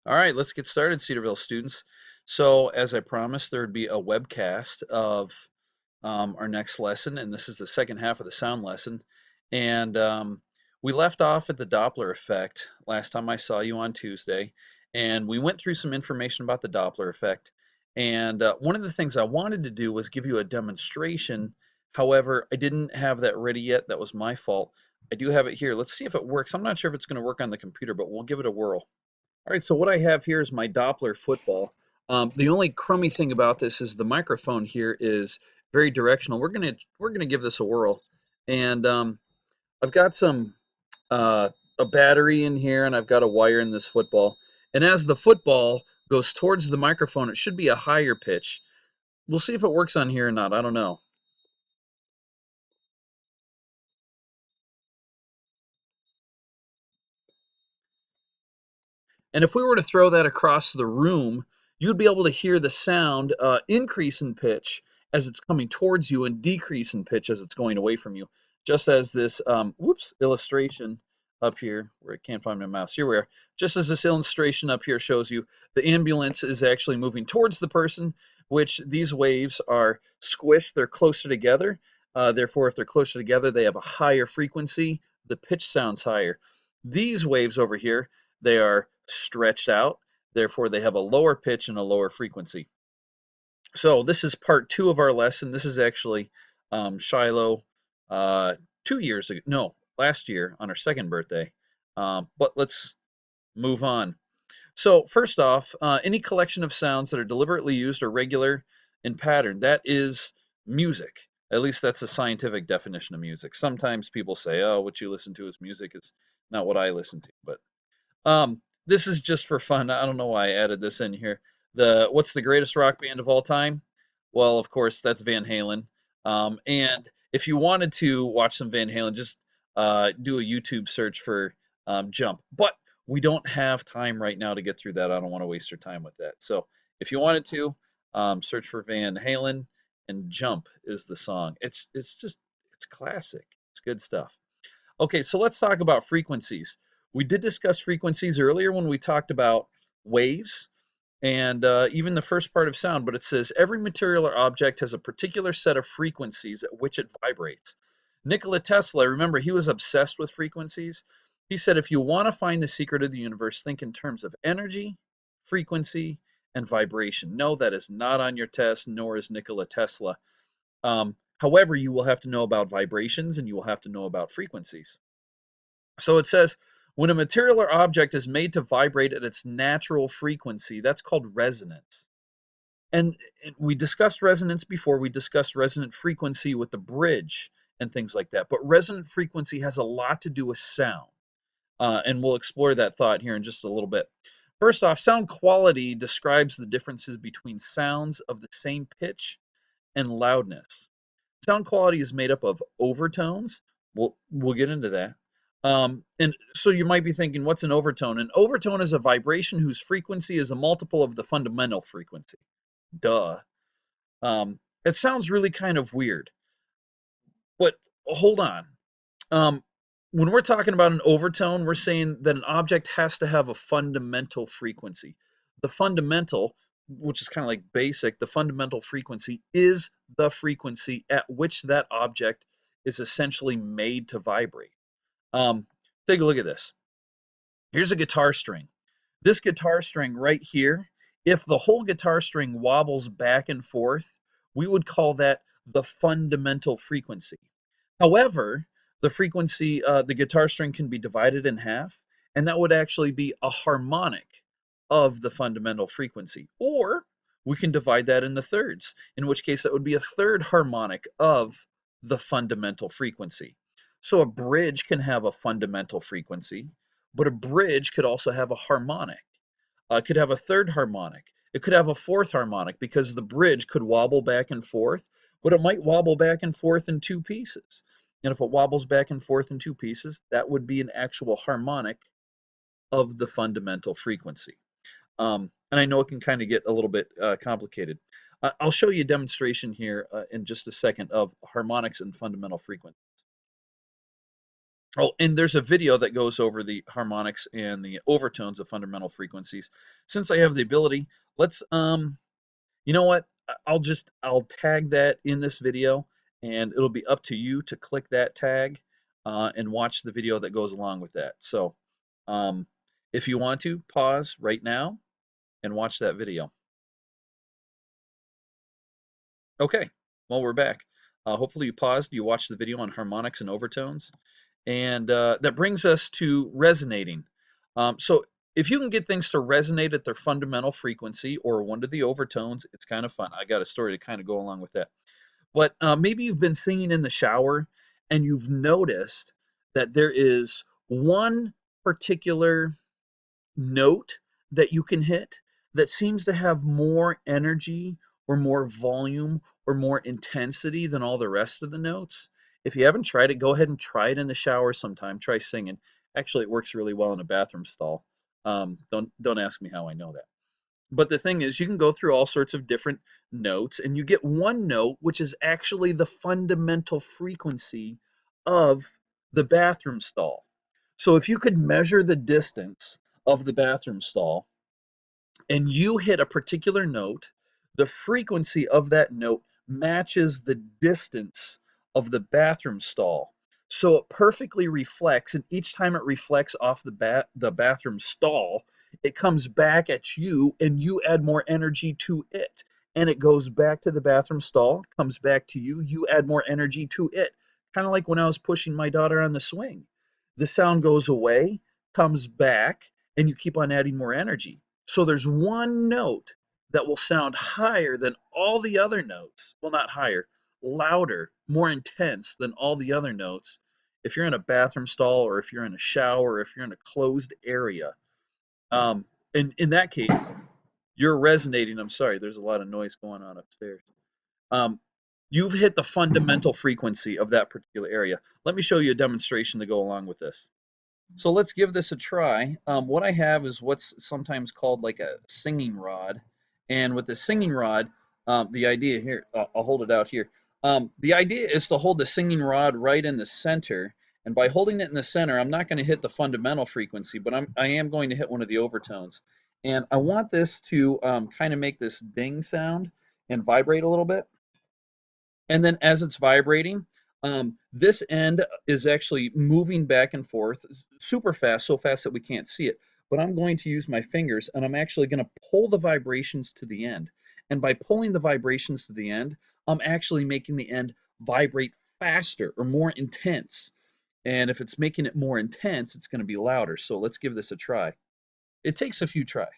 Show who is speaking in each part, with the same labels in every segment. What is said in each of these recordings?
Speaker 1: All right, let's get started, Cedarville students. So, as I promised, there would be a webcast of our next lesson, and this is the second half of the sound lesson. And we left off at the Doppler effect last time I saw you on Tuesday, and we went through some information about the Doppler effect. And one of the things I wanted to do was give you a demonstration. However, I didn't have that ready yet. That was my fault. I do have it here. Let's see if it works. I'm not sure if it's going to work on the computer, but we'll give it a whirl. All right, so what I have here is my Doppler football. The only crummy thing about this is the microphone here is very directional. We're gonna give this a whirl, and I've got some a battery in here, and I've got a wire in this football. And as the football goes towards the microphone, it should be a higher pitch. We'll see if it works on here or not. I don't know. And if we were to throw that across the room, you'd be able to hear the sound increase in pitch as it's coming towards you and decrease in pitch as it's going away from you. Just as this, illustration up here, where I can't find my mouse, here we are. Just as this illustration up here shows you, the ambulance is actually moving towards the person, which these waves are squished, they're closer together. Therefore, if they're closer together, they have a higher frequency, the pitch sounds higher. These waves over here, they are stretched out, therefore they have a lower pitch and a lower frequency. So this is part 2 of our lesson. This is actually Shiloh 2 years ago, no, last year on her second birthday. But let's move on. So first off, any collection of sounds that are deliberately used or regular in pattern, that is music. At least that's a scientific definition of music. Sometimes people say, oh, what you listen to is music. It's not what I listen to, but this is just for fun. I don't know why I added this in here. What's the greatest rock band of all time? Well, of course, that's Van Halen. And if you wanted to watch some Van Halen, just do a YouTube search for Jump. But we don't have time right now to get through that. I don't want to waste your time with that. So if you wanted to, search for Van Halen, and Jump is the song. It's classic. It's good stuff. Okay, so let's talk about frequencies. We did discuss frequencies earlier when we talked about waves and even the first part of sound, but it says every material or object has a particular set of frequencies at which it vibrates. Nikola Tesla, remember, he was obsessed with frequencies. He said, if you want to find the secret of the universe, think in terms of energy, frequency, and vibration. No, that is not on your test, nor is Nikola Tesla. However, you will have to know about vibrations and you will have to know about frequencies. So it says, when a material or object is made to vibrate at its natural frequency, that's called resonance. And we discussed resonance before. We discussed resonant frequency with the bridge and things like that. But resonant frequency has a lot to do with sound. And we'll explore that thought here in just a little bit. First off, sound quality describes the differences between sounds of the same pitch and loudness. Sound quality is made up of overtones. We'll get into that. And so you might be thinking, what's an overtone? An overtone is a vibration whose frequency is a multiple of the fundamental frequency. Duh. It sounds really kind of weird, but hold on. Um, when we're talking about an overtone, we're saying that an object has to have a fundamental frequency. The fundamental, which is kind of like basic, the fundamental frequency is the frequency at which that object is essentially made to vibrate. Um, Take a look at this. Here's a guitar string. This guitar string right here, if the whole guitar string wobbles back and forth, we would call that the fundamental frequency. However, the frequency, the guitar string can be divided in half, and that would actually be a harmonic of the fundamental frequency. Or we can divide that into thirds, in which case that would be a third harmonic of the fundamental frequency. So a bridge can have a fundamental frequency, but a bridge could also have a harmonic. It could have a third harmonic. It could have a fourth harmonic because the bridge could wobble back and forth, but it might wobble back and forth in two pieces. And if it wobbles back and forth in two pieces, that would be an actual harmonic of the fundamental frequency. And I know it can kind of get a little bit complicated. I'll show you a demonstration here in just a second of harmonics and fundamental frequency. Oh, and there's a video that goes over the harmonics and the overtones of fundamental frequencies. Since I have the ability, let's you know what? I'll tag that in this video, and it'll be up to you to click that tag and watch the video that goes along with that. So, um, if you want to, pause right now and watch that video. Okay, well, we're back. Hopefully you paused, you watched the video on harmonics and overtones, and that brings us to resonating. So if you can get things to resonate at their fundamental frequency or one of the overtones, it's kind of fun. I got a story to kind of go along with that. But maybe you've been singing in the shower and you've noticed that there is one particular note that you can hit that seems to have more energy or more volume or more intensity than all the rest of the notes. If you haven't tried it, go ahead and try it in the shower sometime. Try singing. Actually, it works really well in a bathroom stall. Don't ask me how I know that. But the thing is, you can go through all sorts of different notes, and you get one note which is actually the fundamental frequency of the bathroom stall. So if you could measure the distance of the bathroom stall and you hit a particular note, the frequency of that note matches the distance of the bathroom stall. So it perfectly reflects, and each time it reflects off the bathroom stall, it comes back at you and you add more energy to it. And it goes back to the bathroom stall, comes back to you, you add more energy to it. Kind of like when I was pushing my daughter on the swing. The sound goes away, comes back, and you keep on adding more energy. So there's one note that will sound higher than all the other notes. Well, not higher, louder, more intense than all the other notes. If you're in a bathroom stall or if you're in a shower or if you're in a closed area, um, in that case, you're resonating. I'm sorry, there's a lot of noise going on upstairs. Um, you've hit the fundamental frequency of that particular area. Let me show you a demonstration to go along with this. So let's give this a try. What I have is what's sometimes called like a singing rod. And with the singing rod, the idea here, I'll hold it out here. The idea is to hold the singing rod right in the center. And by holding it in the center, I'm not going to hit the fundamental frequency, but I am going to hit one of the overtones. And I want this to kind of make this ding sound and vibrate a little bit. And then as it's vibrating, this end is actually moving back and forth super fast, so fast that we can't see it. But I'm going to use my fingers and I'm actually going to pull the vibrations to the end. And by pulling the vibrations to the end, I'm actually making the end vibrate faster or more intense. And if it's making it more intense, it's going to be louder. So let's give this a try. It takes a few tries.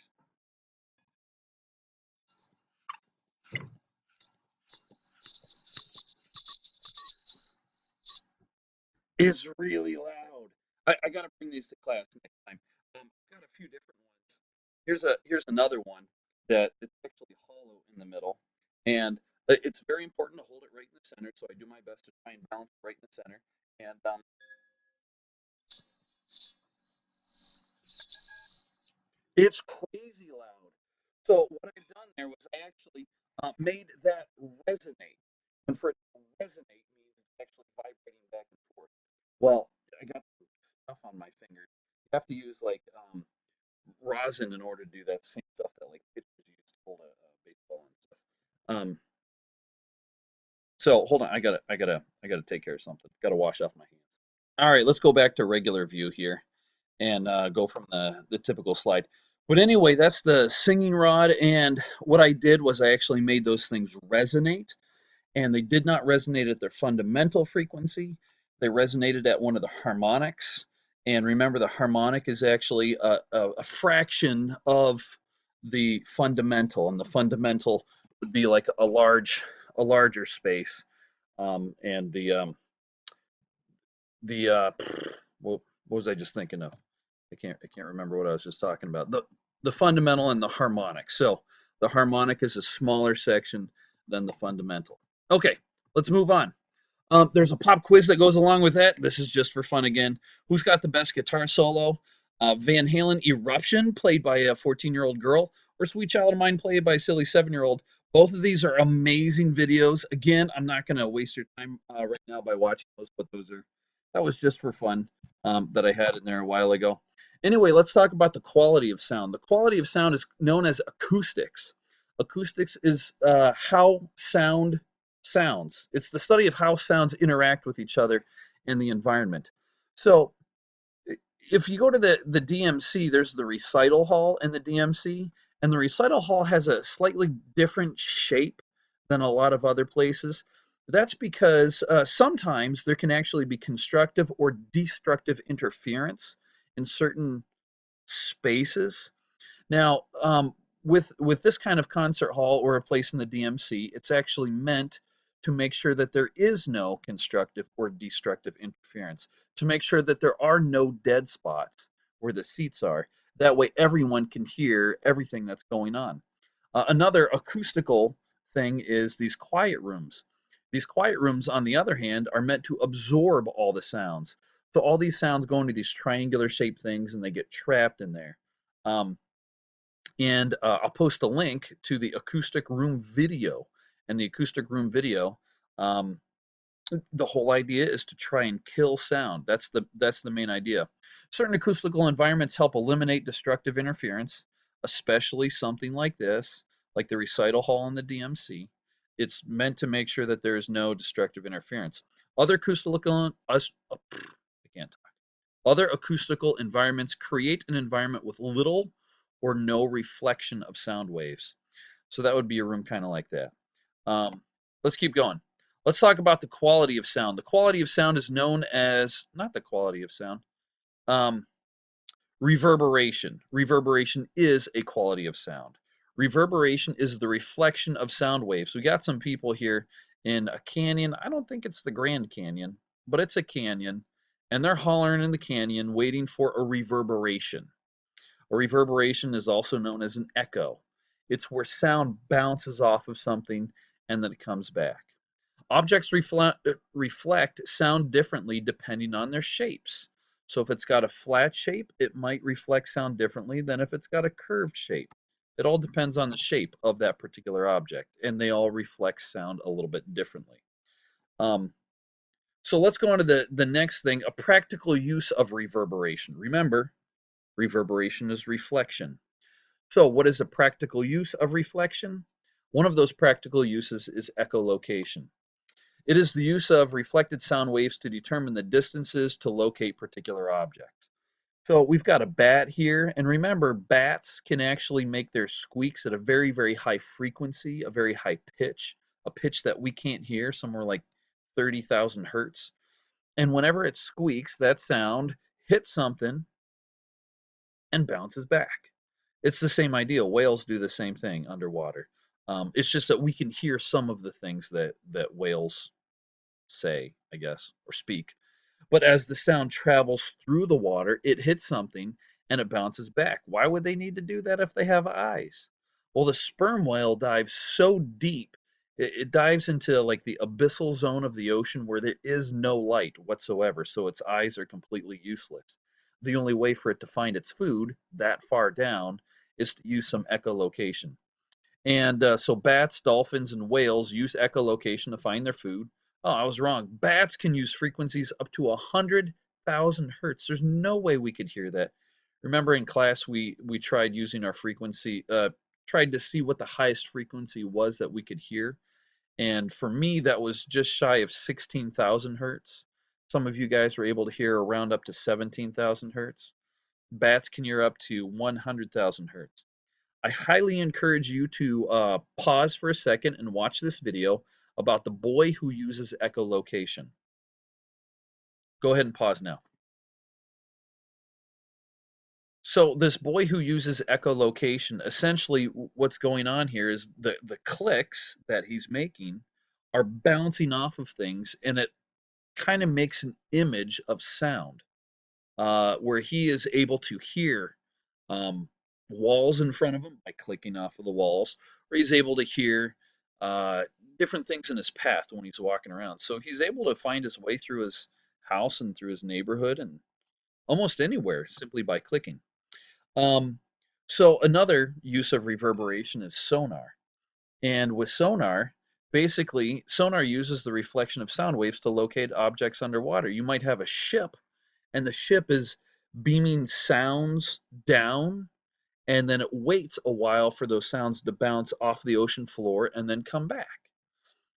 Speaker 1: Is really loud. I got to bring these to class next time. I've got a few different ones. Here's another one that it's actually hollow in the middle, and it's very important to hold it right in the center. So I do my best to try and balance it right in the center. And it's crazy loud. So what I've done there was I actually made that resonate, and for it to resonate means it's actually vibrating back and forth. Well, I got stuff on my fingers. You have to use like rosin in order to do that same stuff that like pitchers use to hold a baseball and stuff. Um, so hold on, I gotta take care of something. Gotta wash off my hands. All right, let's go back to regular view here and go from the typical slide. But anyway, that's the singing rod, and what I did was I actually made those things resonate, and they did not resonate at their fundamental frequency. They resonated at one of the harmonics. And remember, the harmonic is actually a fraction of the fundamental, and the fundamental would be like a larger space. And the what was I just thinking of? I can't remember what I was just talking about. The fundamental and the harmonic. So the harmonic is a smaller section than the fundamental. Okay, let's move on. There's a pop quiz that goes along with that. This is just for fun again. Who's got the best guitar solo? Van Halen Eruption, played by a 14-year-old girl, or Sweet Child of Mine, played by a silly 7-year-old. Both of these are amazing videos. Again, I'm not going to waste your time right now by watching those, but that was just for fun. that I had in there a while ago. Anyway, let's talk about the quality of sound. The quality of sound is known as acoustics. Acoustics is how sound sounds. It's the study of how sounds interact with each other in the environment. So if you go to the DMC, there's the recital hall in the DMC, and the recital hall has a slightly different shape than a lot of other places. That's because sometimes there can actually be constructive or destructive interference in certain spaces. Now, with this kind of concert hall or a place in the DMC, it's actually meant to make sure that there is no constructive or destructive interference, to make sure that there are no dead spots where the seats are. That way, everyone can hear everything that's going on. Another acoustical thing is these quiet rooms. These quiet rooms, on the other hand, are meant to absorb all the sounds. So all these sounds go into these triangular shaped things and they get trapped in there. Um, and I'll post a link to the acoustic room video. And the acoustic room video, um, the whole idea is to try and kill sound. That's the main idea. Certain acoustical environments help eliminate destructive interference, especially something like this, like the recital hall in the DMC. It's meant to make sure that there is no destructive interference. Other acoustical, I can't talk. Other acoustical environments create an environment with little or no reflection of sound waves. So that would be a room kind of like that. Let's keep going. Let's talk about the quality of sound. The quality of sound is known as, not the quality of sound, um, reverberation. Reverberation is a quality of sound. Reverberation is the reflection of sound waves. We got some people here in a canyon. I don't think it's the Grand Canyon, but it's a canyon, and they're hollering in the canyon waiting for a reverberation. A reverberation is also known as an echo. It's where sound bounces off of something and then it comes back. Objects reflect sound differently depending on their shapes. So if it's got a flat shape, it might reflect sound differently than if it's got a curved shape. It all depends on the shape of that particular object, and they all reflect sound a little bit differently. Um, so let's go on to the next thing, a practical use of reverberation. Remember, reverberation is reflection. So what is a practical use of reflection? One of those practical uses is echolocation. It is the use of reflected sound waves to determine the distances to locate particular objects. So we've got a bat here, and remember, bats can actually make their squeaks at a very, very high frequency, a very high pitch, a pitch that we can't hear, somewhere like 30,000 hertz. And whenever it squeaks, that sound hits something and bounces back. It's the same idea. Whales do the same thing underwater. It's just that we can hear some of the things that whales say, I guess, or speak. But as the sound travels through the water, it hits something and it bounces back. Why would they need to do that if they have eyes? Well, the sperm whale dives so deep, it dives into like the abyssal zone of the ocean where there is no light whatsoever, so its eyes are completely useless. The only way for it to find its food that far down is to use some echolocation. And so bats, dolphins, and whales use echolocation to find their food. Oh, I was wrong. Bats can use frequencies up to 100,000 hertz. There's no way we could hear that. Remember in class we tried using our frequency, tried to see what the highest frequency was that we could hear. And for me, that was just shy of 16,000 hertz. Some of you guys were able to hear around up to 17,000 hertz. Bats can hear up to 100,000 hertz. I highly encourage you to pause for a second and watch this video about the boy who uses echolocation. Go ahead and pause now. So this boy who uses echolocation, essentially what's going on here is the clicks that he's making are bouncing off of things, and it kind of makes an image of sound where he is able to hear um, walls in front of him by clicking off of the walls, or he's able to hear uh, different things in his path when he's walking around. So he's able to find his way through his house and through his neighborhood and almost anywhere simply by clicking. Um, so another use of reverberation is sonar. And with sonar, basically, sonar uses the reflection of sound waves to locate objects underwater. You might have a ship and the ship is beaming sounds down, and then it waits a while for those sounds to bounce off the ocean floor and then come back.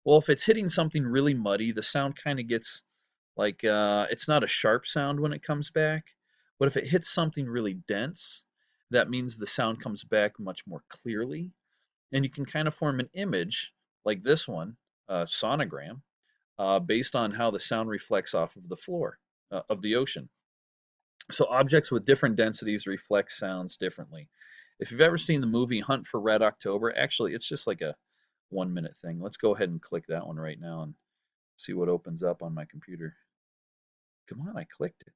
Speaker 1: Well, if it's hitting something really muddy, the sound kind of gets like it's not a sharp sound when it comes back, but if it hits something really dense, that means the sound comes back much more clearly, and you can kind of form an image like this one, sonogram, based on how the sound reflects off of the floor of the ocean. So objects with different densities reflect sounds differently. If you've ever seen the movie Hunt for Red October, actually, it's just like a 1 minute thing. Let's go ahead and click that one right now and see what opens up on my computer. Come on, I clicked it.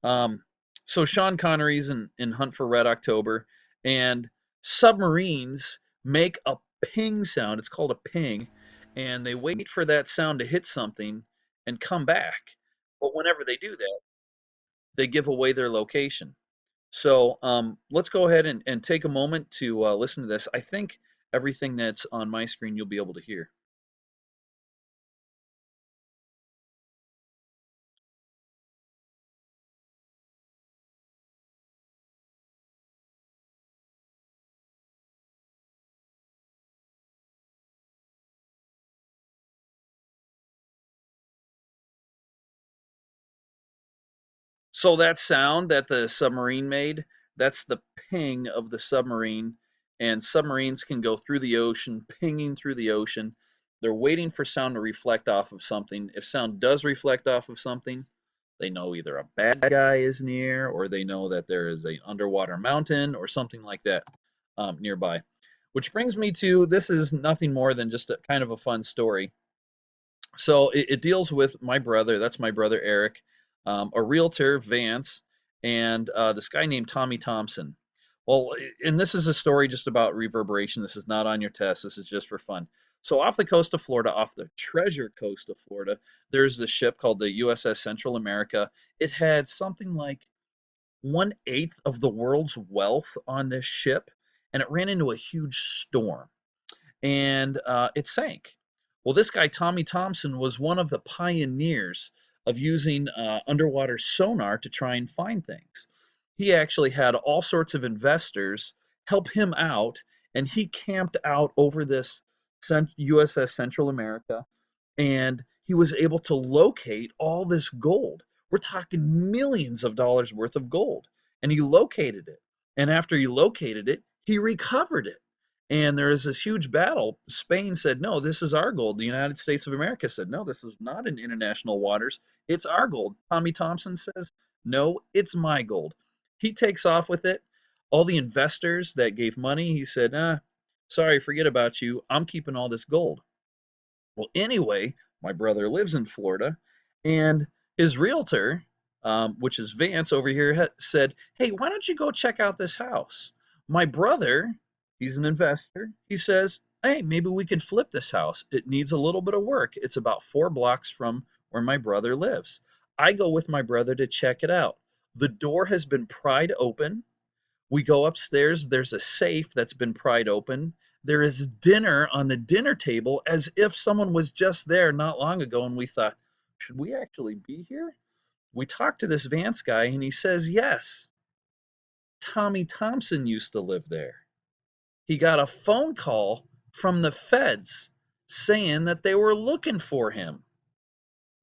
Speaker 1: Um, so Sean Connery's in Hunt for Red October, and submarines make a ping sound. It's called a ping, and they wait for that sound to hit something and come back. But whenever they do that, they give away their location. So let's go ahead and take a moment to listen to this. I think everything that's on my screen you'll be able to hear. So that sound that the submarine made, that's the ping of the submarine. And submarines can go through the ocean, pinging through the ocean. They're waiting for sound to reflect off of something. If sound does reflect off of something, they know either a bad guy is near, or they know that there is an underwater mountain or something like that nearby. Which brings me to, this is nothing more than just a kind of a fun story. So it deals with my brother. That's my brother Eric, a realtor, Vance, and this guy named Tommy Thompson. Well, and this is a story just about reverberation. This is not on your test. This is just for fun. So off the coast of Florida, off the treasure coast of Florida, there's this ship called the USS Central America. It had something like 1/8 of the world's wealth on this ship, and it ran into a huge storm and it sank. Well, this guy, Tommy Thompson, was one of the pioneers of using underwater sonar to try and find things. He actually had all sorts of investors help him out, and he camped out over this USS Central America, and he was able to locate all this gold. We're talking millions of dollars worth of gold, and he located it. And after he located it, he recovered it. And there is this huge battle. Spain said, no, this is our gold. The United States of America said, no, this is not in international waters. It's our gold. Tommy Thompson says, no, it's my gold. He takes off with it. All the investors that gave money, he said, sorry, forget about you. I'm keeping all this gold. Well, anyway, my brother lives in Florida, and his realtor, which is Vance over here, said, hey, why don't you go check out this house? My brother, he's an investor, he says, hey, maybe we could flip this house. It needs a little bit of work. It's about 4 blocks from where my brother lives. I go with my brother to check it out. The door has been pried open. We go upstairs, there's a safe that's been pried open. There is dinner on the dinner table as if someone was just there not long ago, and we thought, should we actually be here? We talked to this Vance guy, and he says, yes, Tommy Thompson used to live there. He got a phone call from the feds saying that they were looking for him.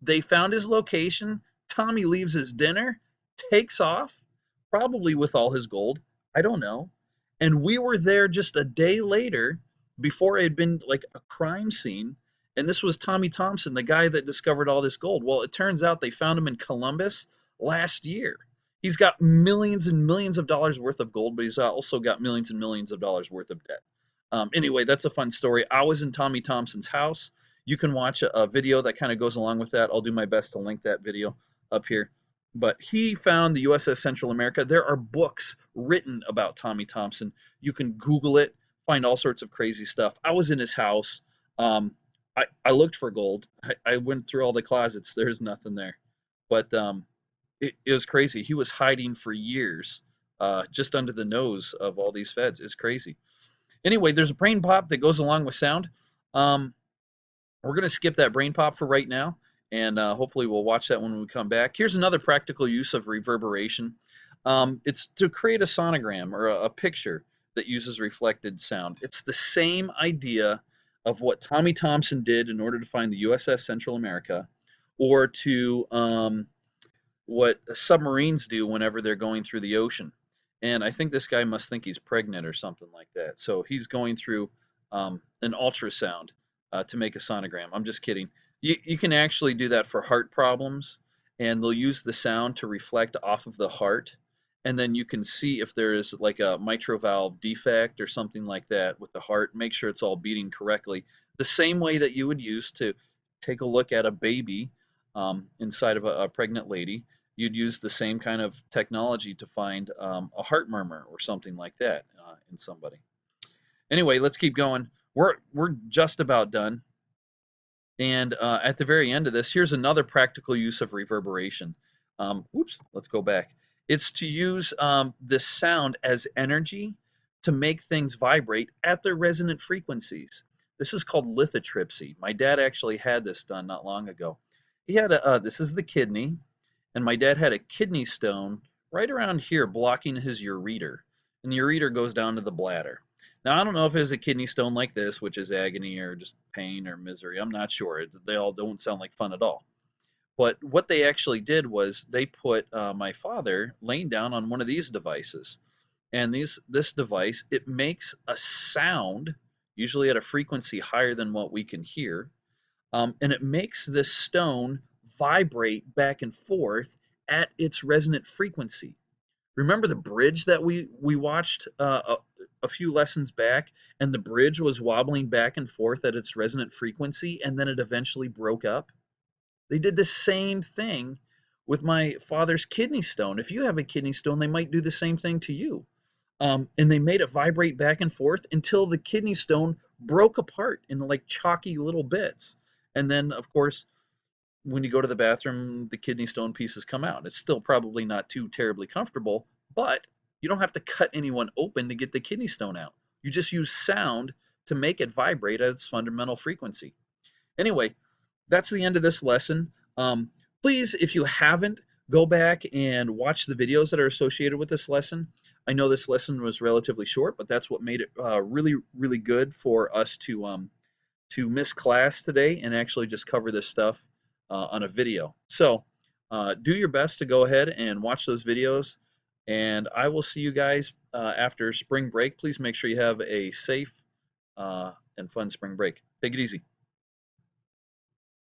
Speaker 1: They found his location. Tommy leaves his dinner, takes off, probably with all his gold. I don't know. And we were there just a day later before it had been like a crime scene. And this was Tommy Thompson, the guy that discovered all this gold. Well, it turns out they found him in Columbus last year. He's got millions and millions of dollars worth of gold, but he's also got millions and millions of dollars worth of debt. Anyway, that's a fun story. I was in Tommy Thompson's house. You can watch a video that kind of goes along with that. I'll do my best to link that video up here. But he found the USS Central America. There are books written about Tommy Thompson. You can Google it, find all sorts of crazy stuff. I was in his house. I looked for gold. I went through all the closets. There's nothing there. But it was crazy. He was hiding for years just under the nose of all these feds. It's crazy. Anyway, there's a BrainPOP that goes along with sound. We're going to skip that BrainPOP for right now, and hopefully we'll watch that when we come back. Here's another practical use of reverberation. It's to create a sonogram or a picture that uses reflected sound. It's the same idea of what Tommy Thompson did in order to find the USS Central America, or to what submarines do whenever they're going through the ocean. And I think this guy must think he's pregnant or something like that. So he's going through an ultrasound to make a sonogram. I'm just kidding. You can actually do that for heart problems, and they'll use the sound to reflect off of the heart. And then you can see if there is like a mitral valve defect or something like that with the heart, make sure it's all beating correctly. The same way that you would use to take a look at a baby inside of a pregnant lady, you'd use the same kind of technology to find a heart murmur or something like that in somebody. Anyway, let's keep going. We're just about done. And at the very end of this, here's another practical use of reverberation. Whoops, let's go back. It's to use this sound as energy to make things vibrate at their resonant frequencies. This is called lithotripsy. My dad actually had this done not long ago. He had this is the kidney, and my dad had a kidney stone right around here blocking his ureter, and the ureter goes down to the bladder. Now, I don't know if it's a kidney stone like this, which is agony or just pain or misery. I'm not sure. They all don't sound like fun at all. But what they actually did was they put my father laying down on one of these devices. And this device, it makes a sound, usually at a frequency higher than what we can hear. And it makes this stone vibrate back and forth at its resonant frequency. Remember the bridge that we watched a few lessons back, and the bridge was wobbling back and forth at its resonant frequency, and then it eventually broke up? They did the same thing with my father's kidney stone. If you have a kidney stone, they might do the same thing to you. And they made it vibrate back and forth until the kidney stone broke apart into like chalky little bits. And then, of course, when you go to the bathroom, the kidney stone pieces come out. It's still probably not too terribly comfortable, but you don't have to cut anyone open to get the kidney stone out. You just use sound to make it vibrate at its fundamental frequency. Anyway, that's the end of this lesson. Please, if you haven't, go back and watch the videos that are associated with this lesson. I know this lesson was relatively short, but that's what made it really, really good for us to miss class today and actually just cover this stuff on a video. So do your best to go ahead and watch those videos, and I will see you guys after spring break. Please make sure you have a safe and fun spring break. Take it easy.